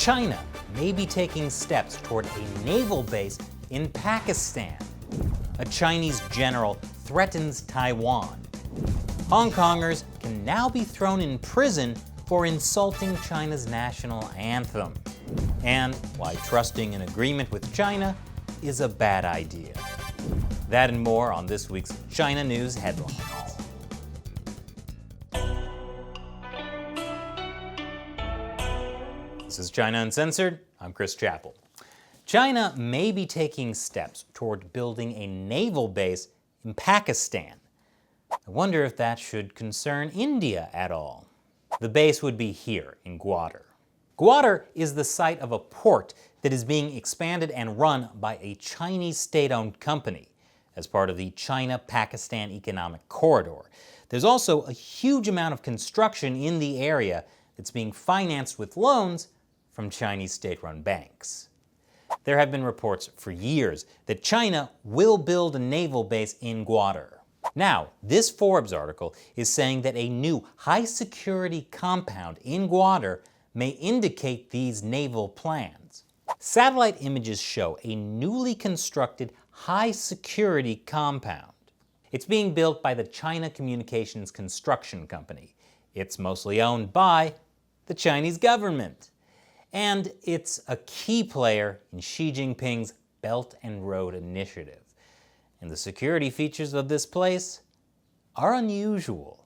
China may be taking steps toward a naval base in Pakistan. A Chinese general threatens Taiwan. Hong Kongers can now be thrown in prison for insulting China's national anthem, and why trusting an agreement with China is a bad idea. That and more on this week's China News Headlines. This is China Uncensored. I'm Chris Chappell. China may be taking steps toward building a naval base in Pakistan. I wonder if that should concern India at all. The base would be here in Gwadar. Gwadar is the site of a port that is being expanded and run by a Chinese state-owned company as part of the China-Pakistan Economic Corridor. There's also a huge amount of construction in the area that's being financed with loans from Chinese state-run banks. There have been reports for years that China will build a naval base in Gwadar. Now, this Forbes article is saying that a new high-security compound in Gwadar may indicate these naval plans. Satellite images show a newly constructed high-security compound. It's being built by the China Communications Construction Company. It's mostly owned by the Chinese government. And it's a key player in Xi Jinping's Belt and Road Initiative. And the security features of this place are unusual.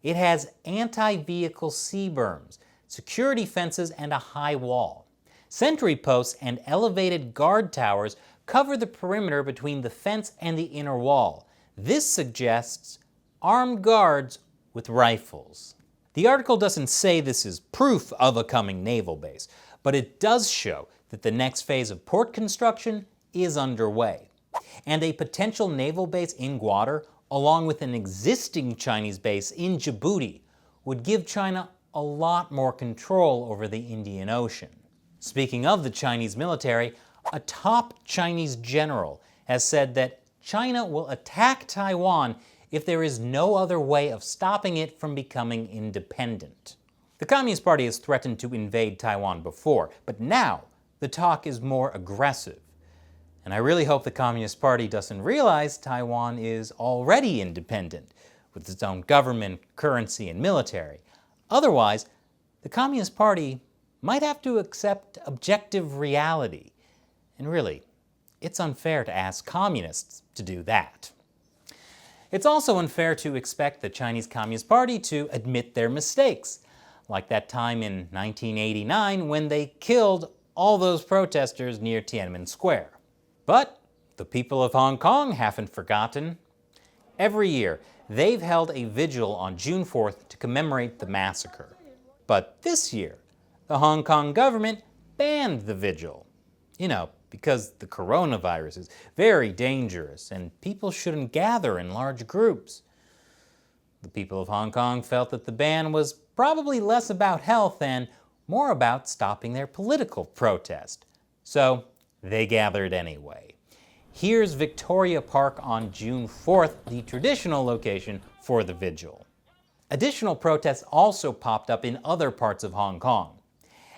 It has anti-vehicle C-berms, security fences, and a high wall. Sentry posts and elevated guard towers cover the perimeter between the fence and the inner wall. This suggests armed guards with rifles. The article doesn't say this is proof of a coming naval base, but it does show that the next phase of port construction is underway. And a potential naval base in Gwadar, along with an existing Chinese base in Djibouti, would give China a lot more control over the Indian Ocean. Speaking of the Chinese military, a top Chinese general has said that China will attack Taiwan if there is no other way of stopping it from becoming independent. The Communist Party has threatened to invade Taiwan before, but now the talk is more aggressive. And I really hope the Communist Party doesn't realize Taiwan is already independent, with its own government, currency, and military. Otherwise, the Communist Party might have to accept objective reality. And really, it's unfair to ask communists to do that. It's also unfair to expect the Chinese Communist Party to admit their mistakes, like that time in 1989 when they killed all those protesters near Tiananmen Square. But the people of Hong Kong haven't forgotten. Every year, they've held a vigil on June 4th to commemorate the massacre. But this year, the Hong Kong government banned the vigil. Because the coronavirus is very dangerous and people shouldn't gather in large groups. The people of Hong Kong felt that the ban was probably less about health and more about stopping their political protest. So they gathered anyway. Here's Victoria Park on June 4th, the traditional location for the vigil. Additional protests also popped up in other parts of Hong Kong.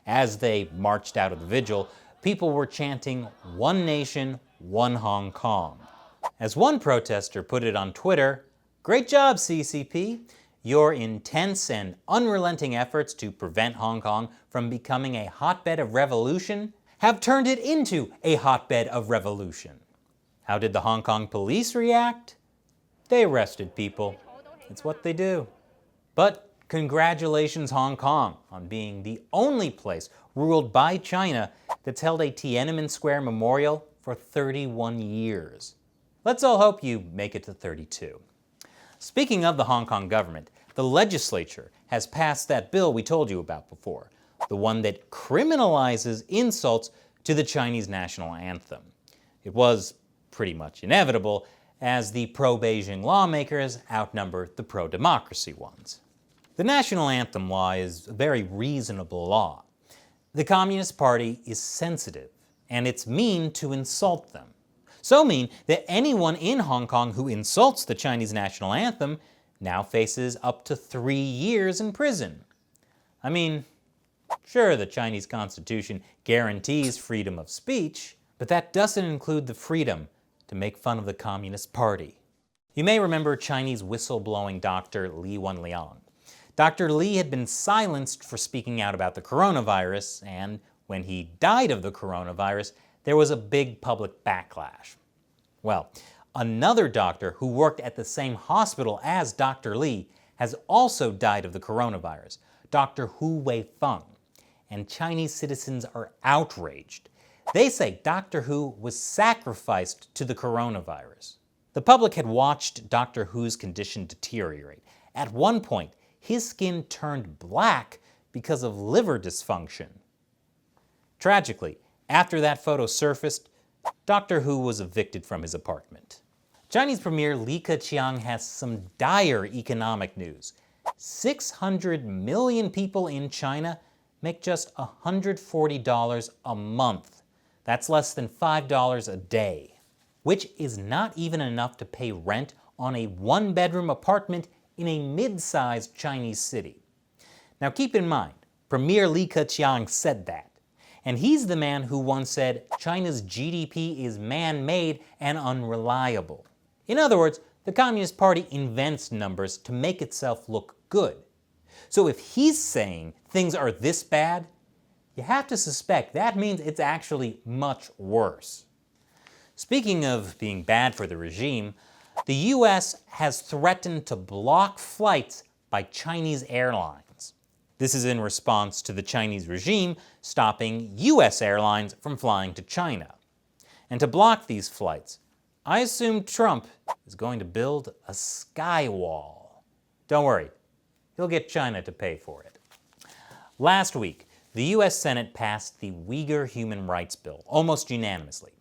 As they marched out of the vigil, people were chanting, "One Nation, One Hong Kong." As one protester put it on Twitter, "Great job, CCP. Your intense and unrelenting efforts to prevent Hong Kong from becoming a hotbed of revolution have turned it into a hotbed of revolution." How did the Hong Kong police react? They arrested people. It's what they do. But congratulations, Hong Kong, on being the only place ruled by China that's held a Tiananmen Square memorial for 31 years. Let's all hope you make it to 32. Speaking of the Hong Kong government, the legislature has passed that bill we told you about before, the one that criminalizes insults to the Chinese national anthem. It was pretty much inevitable, as the pro-Beijing lawmakers outnumber the pro-democracy ones. The national anthem law is a very reasonable law. The Communist Party is sensitive, and it's mean to insult them. So mean that anyone in Hong Kong who insults the Chinese national anthem now faces up to 3 years in prison. I mean, Sure, the Chinese Constitution guarantees freedom of speech, but that doesn't include the freedom to make fun of the Communist Party. You may remember Chinese whistleblowing Dr. Li Wenliang. Dr. Li had been silenced for speaking out about the coronavirus, and when he died of the coronavirus, there was a big public backlash. Well, another doctor who worked at the same hospital as Dr. Li has also died of the coronavirus, Dr. Hu Weifeng, and Chinese citizens are outraged. They say Dr. Hu was sacrificed to the coronavirus. The public had watched Dr. Hu's condition deteriorate. At one point, his skin turned black because of liver dysfunction. Tragically, after that photo surfaced, Dr. Hu was evicted from his apartment. Chinese Premier Li Keqiang has some dire economic news. 600 million people in China make just $140 a month. That's less than $5 a day, which is not even enough to pay rent on a one-bedroom apartment in a mid-sized Chinese city. Now keep in mind, Premier Li Keqiang said that, and he's the man who once said China's GDP is man-made and unreliable. In other words, the Communist Party invents numbers to make itself look good. So if he's saying things are this bad, you have to suspect that means it's actually much worse. Speaking of being bad for the regime, the US has threatened to block flights by Chinese airlines. This is in response to the Chinese regime stopping US airlines from flying to China. And to block these flights, I assume Trump is going to build a sky wall. Don't worry, he'll get China to pay for it. Last week, the US Senate passed the Uyghur Human Rights Bill almost unanimously.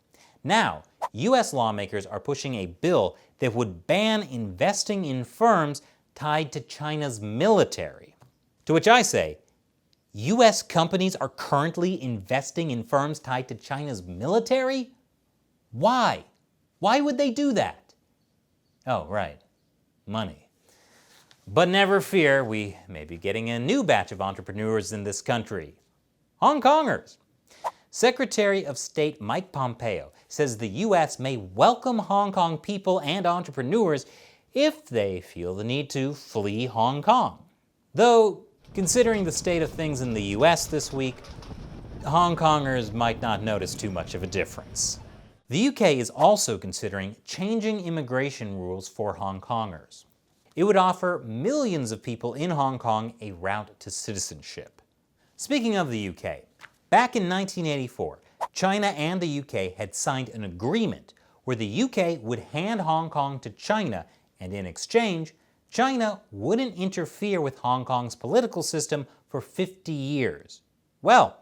Now, US lawmakers are pushing a bill that would ban investing in firms tied to China's military. To which I say, US companies are currently investing in firms tied to China's military? Why? Why would they do that? Oh, right, money. But never fear, we may be getting a new batch of entrepreneurs in this country. Hong Kongers. Secretary of State Mike Pompeo says the U.S. may welcome Hong Kong people and entrepreneurs if they feel the need to flee Hong Kong. Though, considering the state of things in the U.S. this week, Hong Kongers might not notice too much of a difference. The UK is also considering changing immigration rules for Hong Kongers. It would offer millions of people in Hong Kong a route to citizenship. Speaking of the UK, back in 1984, China and the UK had signed an agreement where the UK would hand Hong Kong to China, and in exchange, China wouldn't interfere with Hong Kong's political system for 50 years. Well,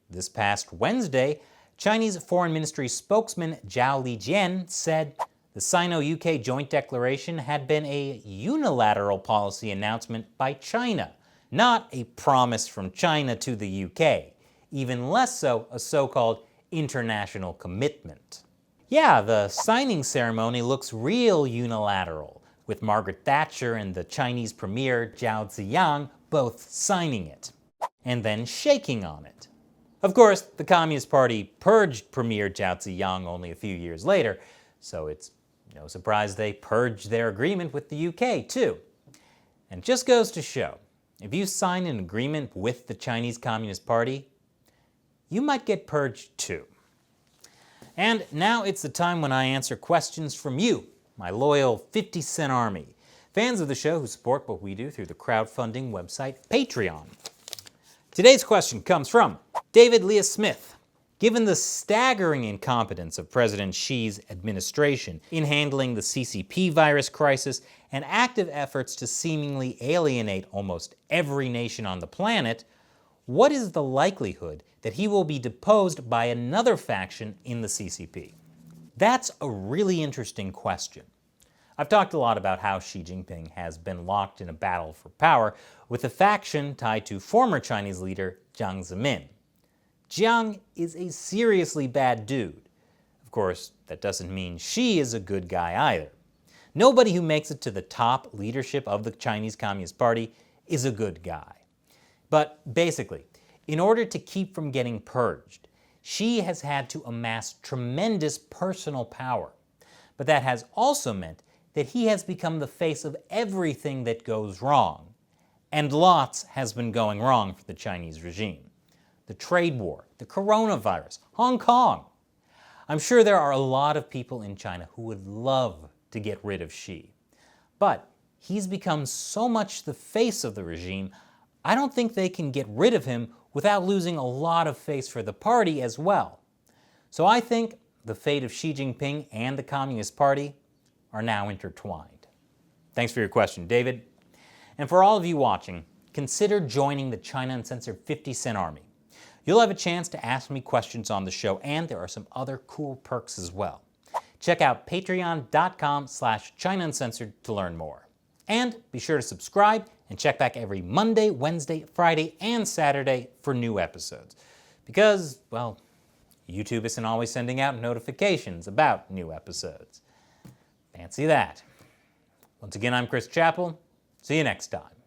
this past Wednesday, Chinese Foreign Ministry spokesman Zhao Lijian said the Sino-UK joint declaration had been a unilateral policy announcement by China, not a promise from China to the UK, even less so a so-called international commitment. Yeah, the signing ceremony looks real unilateral, with Margaret Thatcher and the Chinese premier Zhao Ziyang both signing it, and then shaking on it. Of course, the Communist Party purged Premier Zhao Ziyang only a few years later, so it's no surprise they purged their agreement with the UK too. And it just goes to show, if you sign an agreement with the Chinese Communist Party, you might get purged too. And now it's the time when I answer questions from you, my loyal 50-cent army, fans of the show who support what we do through the crowdfunding website Patreon. Today's question comes from David Leah Smith. Given the staggering incompetence of President Xi's administration in handling the CCP virus crisis and active efforts to seemingly alienate almost every nation on the planet, what is the likelihood that he will be deposed by another faction in the CCP? That's a really interesting question. I've talked a lot about how Xi Jinping has been locked in a battle for power with a faction tied to former Chinese leader Jiang Zemin. Jiang is a seriously bad dude. Of course, that doesn't mean Xi is a good guy either. Nobody who makes it to the top leadership of the Chinese Communist Party is a good guy. But basically, In order to keep from getting purged, Xi has had to amass tremendous personal power. But that has also meant that he has become the face of everything that goes wrong. And lots has been going wrong for the Chinese regime. The trade war, the coronavirus, Hong Kong. I'm sure there are a lot of people in China who would love to get rid of Xi. But he's become so much the face of the regime, I don't think they can get rid of him without losing a lot of face for the party as well. So I think the fate of Xi Jinping and the Communist Party are now intertwined. Thanks for your question, David. And for all of you watching, consider joining the China Uncensored 50-cent army. You'll have a chance to ask me questions on the show, and there are some other cool perks as well. Check out patreon.com/China Uncensored to learn more. And be sure to subscribe and check back every Monday, Wednesday, Friday, and Saturday for new episodes. Because, well, YouTube isn't always sending out notifications about new episodes. Fancy that. Once again, I'm Chris Chappell. See you next time.